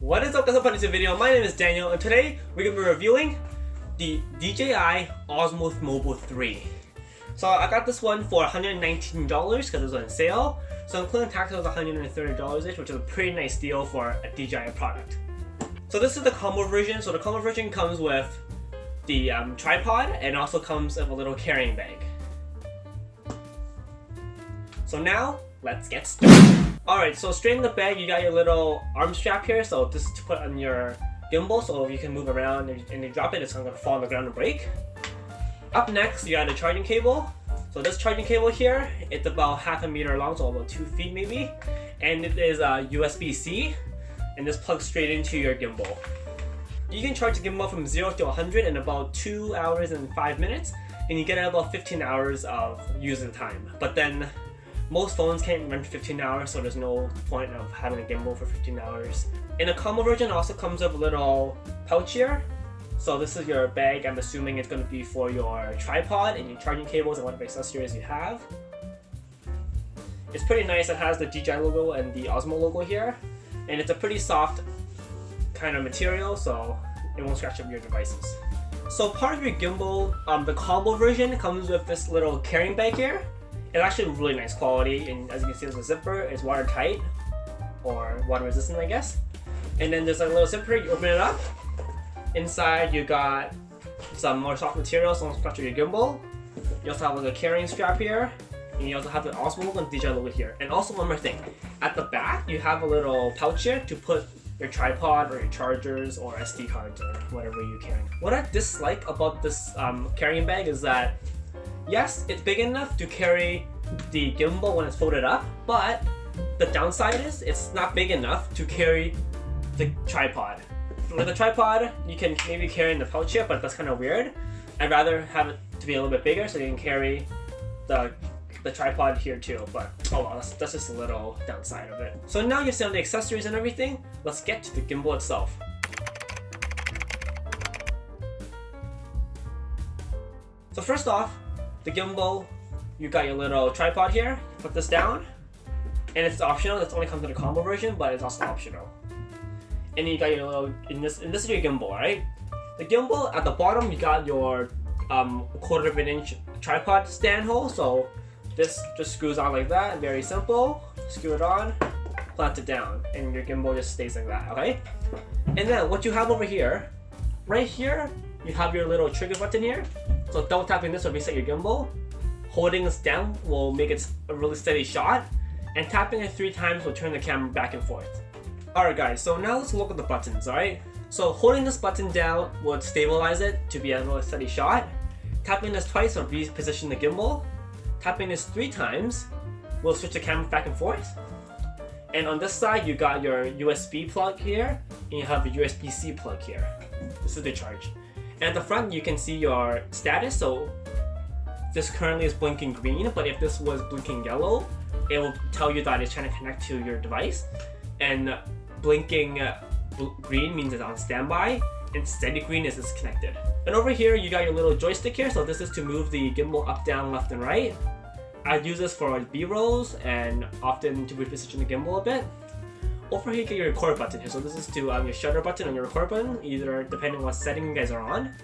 What is up guys, welcome to this video. My name is Daniel and today we're going to be reviewing the DJI OSMO Mobile 3. So I got this one for $119 because it was on sale. So including tax it was $130-ish, which is a pretty nice deal for a DJI product. So this is the combo version. So the combo version comes with the tripod and also comes with a little carrying bag. So now, let's get started. Alright, so straight in the bag you got your little arm strap here, so this is to put on your gimbal so you can move around and you drop it, it's not going to fall on the ground and break. Up next you got a charging cable. So this charging cable here, it's about half a meter long, so about 2 feet maybe. And it is USB-C, and this plugs straight into your gimbal. You can charge the gimbal from 0 to 100 in about 2 hours and 5 minutes, and you get about 15 hours of using time. But then most phones can't run for 15 hours, so there's no point of having a gimbal for 15 hours. In a combo version, it also comes with a little pouch here. So this is your bag. I'm assuming it's going to be for your tripod and your charging cables and whatever accessories you have. It's pretty nice. It has the DJI logo and the Osmo logo here. And it's a pretty soft kind of material, so it won't scratch up your devices. So part of your gimbal, the combo version comes with this little carrying bag here. It's actually really nice quality, and as you can see there's a zipper, it's watertight, or water resistant I guess. And then there's a little zipper, you open it up. Inside you got some more soft material, so don't scratch your gimbal. You also have like a carrying strap here, and you also have the Osmo logo and DJI logo here. And also one more thing, at the back you have a little pouch here to put your tripod or your chargers or SD cards or whatever you carry. What I dislike about this carrying bag is that yes, it's big enough to carry the gimbal when it's folded up, but the downside is it's not big enough to carry the tripod. With the tripod, you can maybe carry in the pouch here, but that's kind of weird. I'd rather have it to be a little bit bigger so you can carry the tripod here too, but oh well, that's just a little downside of it. So now you've seen all the accessories and everything, let's get to the gimbal itself. So first off, the gimbal, you got your little tripod here, put this down, and it's optional, this only comes in the combo version, but it's also optional. And then you got your little, and this is your gimbal, right? The gimbal, at the bottom you got your 1/4 of an inch tripod stand hole, so this just screws on like that, very simple. Screw it on, plant it down, and your gimbal just stays like that, okay? And then what you have over here, right here, you have your little trigger button here. So double tapping this will reset your gimbal. Holding this down will make it a really steady shot. And tapping it 3 times will turn the camera back and forth. Alright guys, so now let's look at the buttons, alright? So holding this button down would stabilize it to be a really steady shot. Tapping this twice will reposition the gimbal. Tapping this 3 times will switch the camera back and forth. And on this side you got your USB plug here, and you have your USB-C plug here. This is the charge. And at the front you can see your status, so this currently is blinking green, but if this was blinking yellow, it will tell you that it's trying to connect to your device. And blinking green means it's on standby, and steady green is it's connected. And over here you got your little joystick here, so this is to move the gimbal up, down, left, and right. I use this for B-rolls and often to reposition the gimbal a bit. Over here you get your record button here, so this is to your shutter button and your record button, either depending on what setting you guys are on.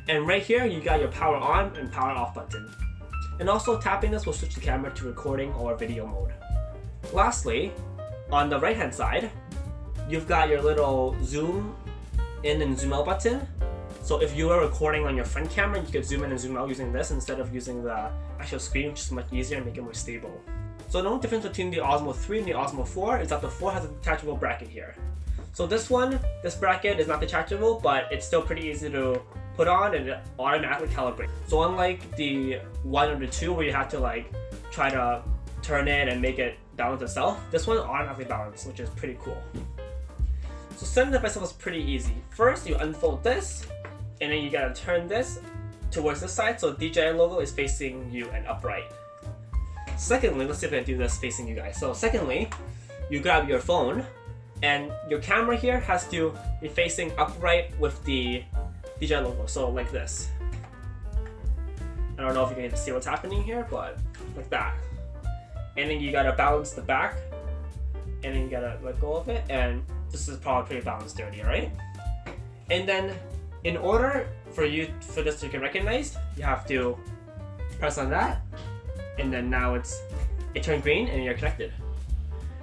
And right here you got your power on and power off button. And also tapping this will switch the camera to recording or video mode. Lastly, on the right hand side, you've got your little zoom in and zoom out button. So if you are recording on your front camera, you could zoom in and zoom out using this instead of using the actual screen, which is much easier and make it more stable. So the only difference between the Osmo 3 and the Osmo 4 is that the 4 has a detachable bracket here. So this bracket is not detachable, but it's still pretty easy to put on and it automatically calibrates. So unlike the 1 or the 2 where you have to like try to turn it and make it balance itself, this one automatically balances, which is pretty cool. So setting the device up is pretty easy. First you unfold this, and then you gotta turn this towards this side so the DJI logo is facing you and upright. Secondly, let's see if I can do this facing you guys. So secondly, you grab your phone, and your camera here has to be facing upright with the DJI logo, so like this. I don't know if you can see what's happening here, but like that. And then you gotta balance the back, and then you gotta let go of it, and this is probably pretty balanced 30, right? And then in order for this to get recognized, you have to press on that, and then now it turned green and you're connected.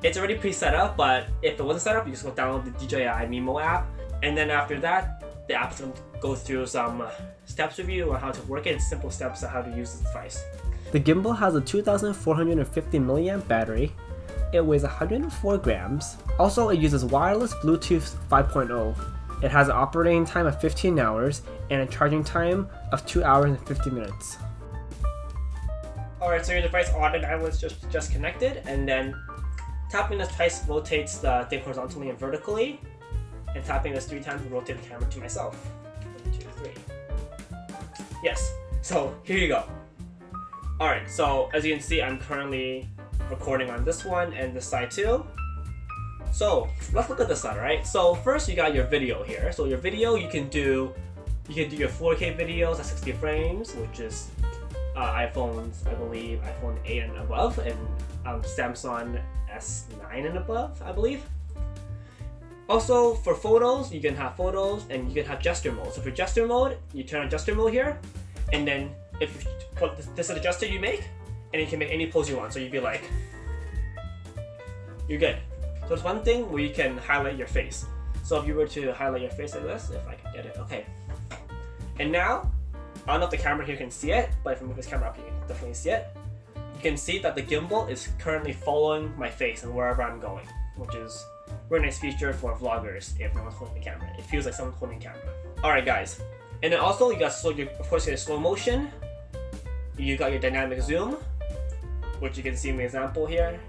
It's already pre-set up, but if it wasn't set up, you just go download the DJI Mimo app, and then after that, the app is going to go through some steps with you on how to work it, and simple steps on how to use this device. The gimbal has a 2450 milliamp battery. It weighs 104 grams. Also, it uses wireless Bluetooth 5.0. It has an operating time of 15 hours and a charging time of 2 hours and 50 minutes. Alright, so your device automatically was just connected, and then tapping this twice rotates the thing horizontally and vertically, and tapping this 3 times will rotate the camera to myself. 1, 2, 3. Yes, so here you go. Alright, so as you can see, I'm currently recording on this one and this side too. So let's look at this side, right? So first you got your video here. So your video, you can do your 4K videos at 60 frames, which is iPhones, I believe, iPhone 8 and above, and Samsung S9 and above, I believe. Also, for photos, you can have photos and you can have gesture mode. So for gesture mode, you turn on gesture mode here, and then if you put this is the gesture you make, and you can make any pose you want. So you'd be like, you're good. So there's one thing where you can highlight your face. So if you were to highlight your face like this, if I can get it, okay. And now, I don't know if the camera here can see it, but if I move this camera up, you can definitely see it. You can see that the gimbal is currently following my face and wherever I'm going, which is a very nice feature for vloggers if no one's holding the camera. It feels like someone's holding the camera. Alright guys, and then also you got of course you got slow motion, you got your dynamic zoom, which you can see in the example here.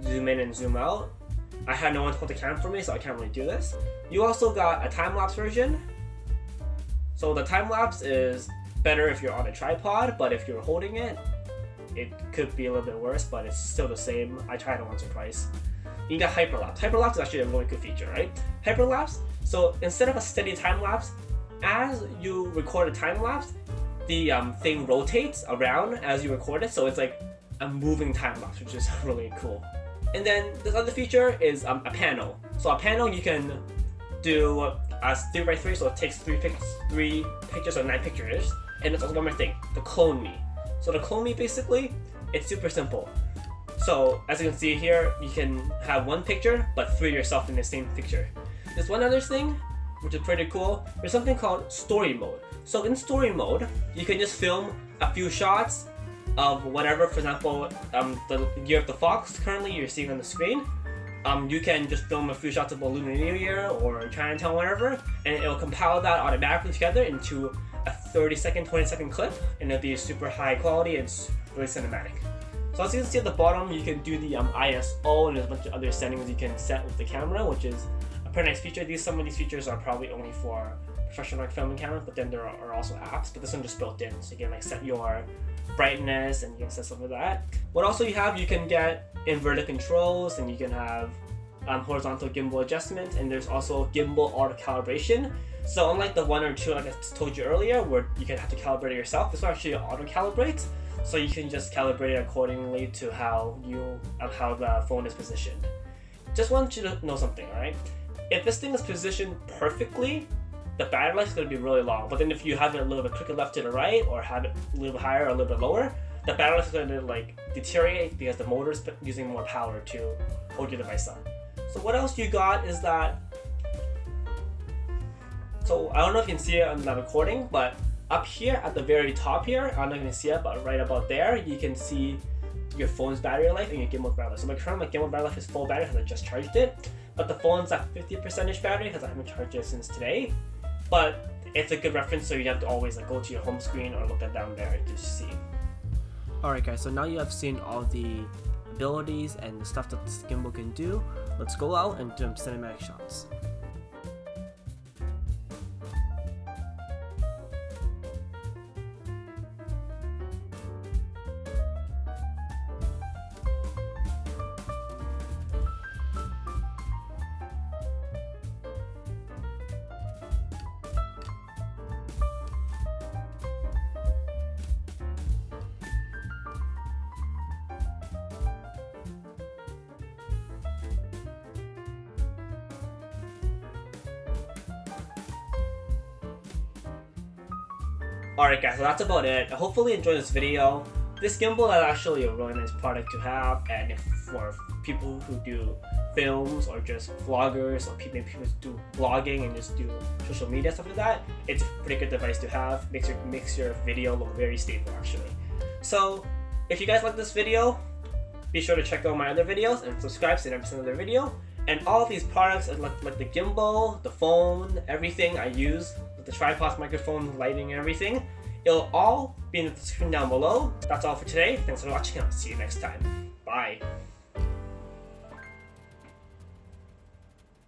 Zoom in and zoom out. I had no one hold the camera for me, so I can't really do this. You also got a time-lapse version. So the time-lapse is better if you're on a tripod, but if you're holding it, it could be a little bit worse, but it's still the same. I tried it once or twice. You got hyperlapse. Hyperlapse is actually a really good feature, right? Hyperlapse, so instead of a steady time-lapse, as you record a time-lapse, the thing rotates around as you record it, so it's like a moving time-lapse, which is really cool. And then this other feature is a panel. So a panel you can do as 3x3, so it takes 3 pictures or 9 pictures. And there's also one more thing, the clone me. So the clone me, basically, it's super simple. So as you can see here, you can have one picture, but 3 yourself in the same picture. There's one other thing, which is pretty cool. There's something called story mode. So in story mode, you can just film a few shots of whatever. For example, the year of the fox currently you're seeing on the screen. You can just film a few shots of a Lunar New Year or Chinatown, whatever, and it will compile that automatically together into a 30-second, 20-second clip, and it'll be super high quality and it's really cinematic. So as you can see at the bottom, you can do the ISO, and there's a bunch of other settings you can set with the camera, which is a pretty nice feature. Some of these features are probably only for professional filming cameras, but then there are also apps, but this one just built in, so you can like set your brightness and you can set some of that. What also you have, you can get inverted controls, and you can have horizontal gimbal adjustment, and there's also gimbal auto calibration. So unlike the 1 or 2 like I told you earlier, where you can have to calibrate it yourself, this one actually auto calibrates, so you can just calibrate it accordingly to how the phone is positioned. Just want you to know something, alright? If this thing is positioned perfectly, the battery life is going to be really long, but then if you have it a little bit quicker left to the right, or have it a little bit higher or a little bit lower, the battery life is going to like deteriorate because the motor is using more power to hold your device up. So what else you got is that, so I don't know if you can see it on the recording, but up here at the very top here, I don't know if you can see it, but right about there, you can see your phone's battery life and your gimbal battery life. So my current gimbal battery life is full battery because I just charged it, but the phone's at 50% battery because I haven't charged it since today. But it's a good reference, so you have to always like go to your home screen or look at down there to see. Alright guys, so now you have seen all the abilities and the stuff that this gimbal can do. Let's go out and do some cinematic shots. Alright guys, so that's about it. I hopefully enjoyed this video. This gimbal is actually a really nice product to have, and if for people who do films or just vloggers or people who do vlogging and just do social media stuff like that, it's a pretty good device to have. Makes your video look very stable actually. So if you guys like this video, be sure to check out my other videos and subscribe so you never miss another video. And all of these products, like the gimbal, the phone, everything I use, with the tripod, microphone, lighting, and everything, it'll all be in the description down below. That's all for today. Thanks for watching, and I'll see you next time. Bye.